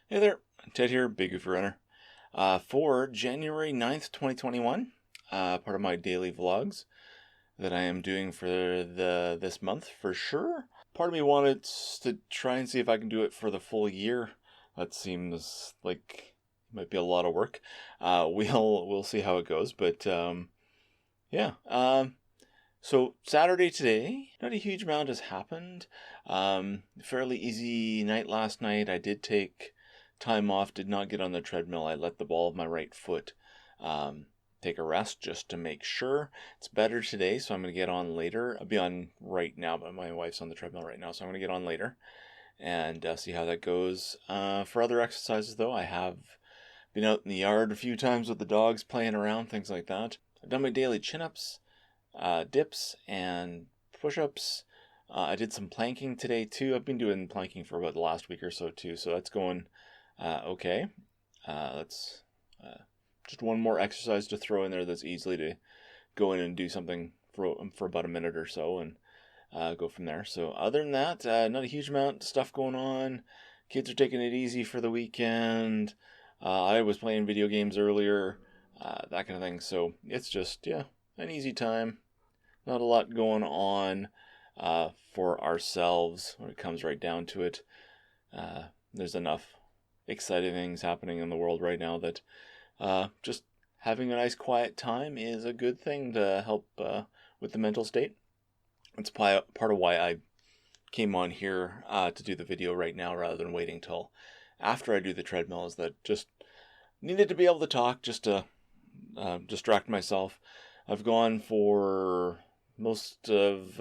Hey there, Ted here, BigGoofyRunner. For January 9th, 2021, part of my daily vlogs that I am doing for this month for sure. Part of me wanted to try and see if I can do it for the full year. That seems like it might be a lot of work. We'll see how it goes, but yeah. So Saturday today, not a huge amount has happened. Fairly easy night last night. I did take time off, did not get on the treadmill. I let the ball of my right foot take a rest just to make sure. It's better today, so I'm going to get on later. I'll be on right now, but my wife's on the treadmill right now, so I'm going to get on later and see how that goes. For other exercises, though, I have been out in the yard a few times with the dogs playing around, things like that. I've done my daily chin-ups, dips, and push-ups. I did some planking today, too. I've been doing planking for about the last week or so, too, so that's going okay. Let's just one more exercise to throw in there that's easily to go in and do something for about a minute or so and go from there. So other than that, not a huge amount of stuff going on. Kids are taking it easy for the weekend. I was playing video games earlier, that kind of thing. So it's just, yeah, an easy time. Not a lot going on for ourselves when it comes right down to it. There's enough exciting things happening in the world right now that just having a nice quiet time is a good thing to help with the mental state. It's part of why I came on here to do the video right now rather than waiting till after I do the treadmill, is that just needed to be able to talk just to distract myself. I've gone for most of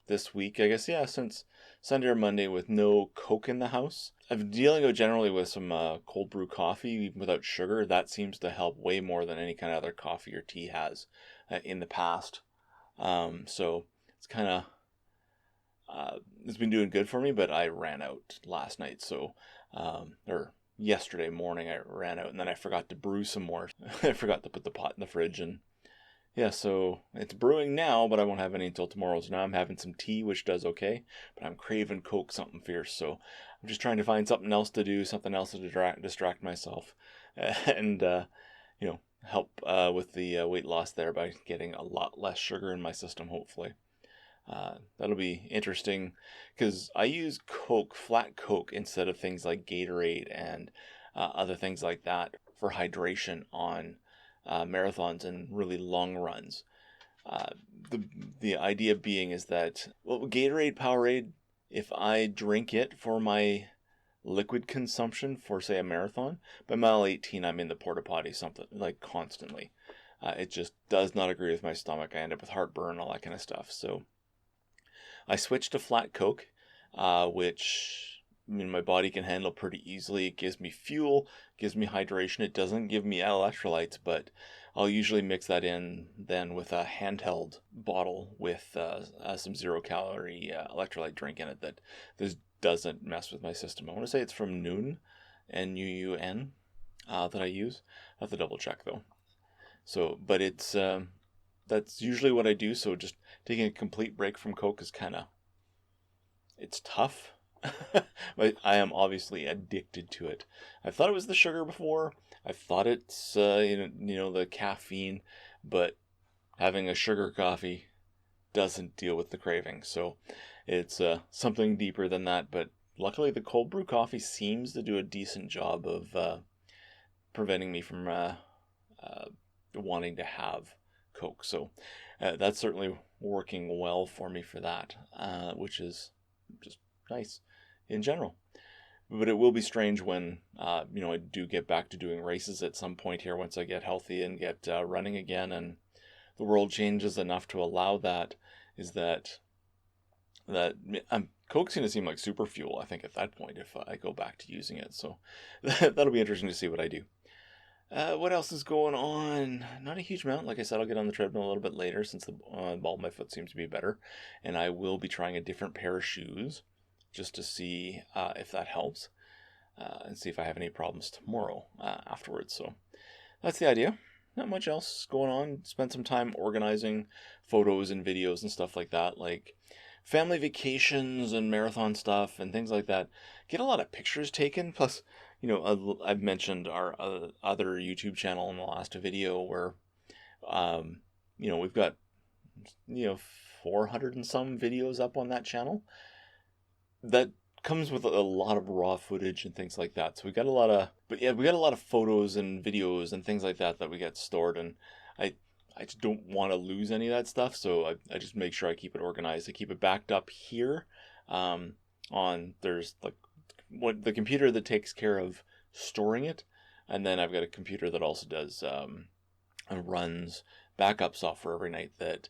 this week, I guess, yeah, since Sunday or Monday with no Coke in the house. I've been dealing generally with some cold brew coffee without sugar. That seems to help way more than any kind of other coffee or tea has in the past. So it's kind of, it's been doing good for me, but I ran out last night. So, or yesterday morning I ran out, and then I forgot to brew some more. I forgot to put the pot in the fridge, and yeah, so it's brewing now, but I won't have any until tomorrow. So now I'm having some tea, which does okay, but I'm craving Coke something fierce. So I'm just trying to find something else to do, something else to distract myself, and help with the weight loss there by getting a lot less sugar in my system, hopefully. That'll be interesting because I use Coke, flat Coke, instead of things like Gatorade and other things like that for hydration on marathons and really long runs. The idea being is that, well, Gatorade, Powerade, if I drink it for my liquid consumption for, say, a marathon, by mile 18 I'm in the porta potty something like constantly. It just does not agree with my stomach. I end up with heartburn, all that kind of stuff. So I switched to flat Coke, which my body can handle pretty easily. It gives me fuel, gives me hydration. It doesn't give me electrolytes, but I'll usually mix that in then with a handheld bottle with some zero-calorie electrolyte drink in it that this doesn't mess with my system. I want to say it's from Noon, N-U-U-N, that I use. I have to double check though. So, but it's that's usually what I do. So just taking a complete break from Coke is it's tough. But I am obviously addicted to it. I thought it was the sugar before. I thought it's the caffeine, but having a sugar coffee doesn't deal with the craving. So it's something deeper than that. But luckily, the cold brew coffee seems to do a decent job of preventing me from wanting to have Coke. So that's certainly working well for me for that, which is just nice in general. But it will be strange when I do get back to doing races at some point here once I get healthy and get running again, and the world changes enough to allow that. Is that Coke's going to seem like super fuel, I think, at that point if I go back to using it. So that'll be interesting to see what I do. What else is going on? Not a huge amount. Like I said, I'll get on the treadmill a little bit later since the ball of my foot seems to be better. And I will be trying a different pair of shoes just to see if that helps and see if I have any problems tomorrow afterwards. So that's the idea. Not much else going on. Spent some time organizing photos and videos and stuff like that. Like family vacations and marathon stuff and things like that. Get a lot of pictures taken. Plus, I've mentioned our other YouTube channel in the last video where, we've got, 400 and some videos up on that channel. That comes with a lot of raw footage and things like that. So we got a lot of, we got a lot of photos and videos and things like that we get stored. And I just don't want to lose any of that stuff. So I just make sure I keep it organized. I keep it backed up here. There's like the computer that takes care of storing it. And then I've got a computer that also does, runs backup software every night that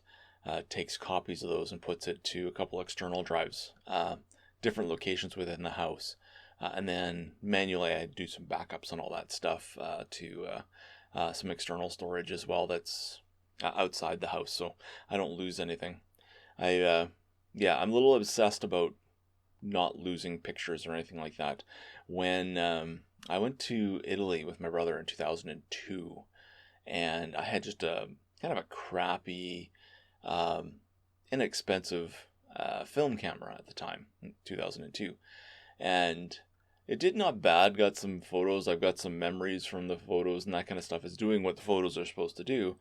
takes copies of those and puts it to a couple external drives, different locations within the house. And then manually I do some backups and all that stuff to some external storage as well that's outside the house, so I don't lose anything. I'm a little obsessed about not losing pictures or anything like that. When I went to Italy with my brother in 2002, and I had just a kind of a crappy, inexpensive film camera at the time, in 2002. And it did not bad, got some photos, I've got some memories from the photos and that kind of stuff. It's doing what the photos are supposed to do.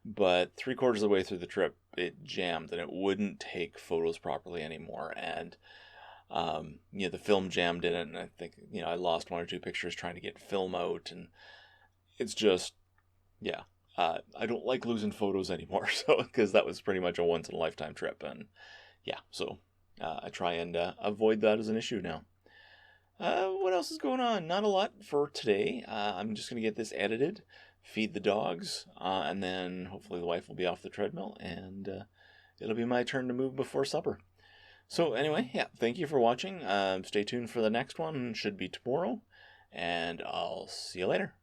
But 3/4 of the way through the trip, it jammed and it wouldn't take photos properly anymore. And, the film jammed in it. And I think, I lost 1 or 2 pictures trying to get film out. And it's just, I don't like losing photos anymore. So, because that was pretty much a once in a lifetime trip. And so I try and avoid that as an issue now. What else is going on? Not a lot for today. I'm just going to get this edited, feed the dogs, and then hopefully the wife will be off the treadmill, and it'll be my turn to move before supper. So anyway, thank you for watching. Stay tuned for the next one. Should be tomorrow, and I'll see you later.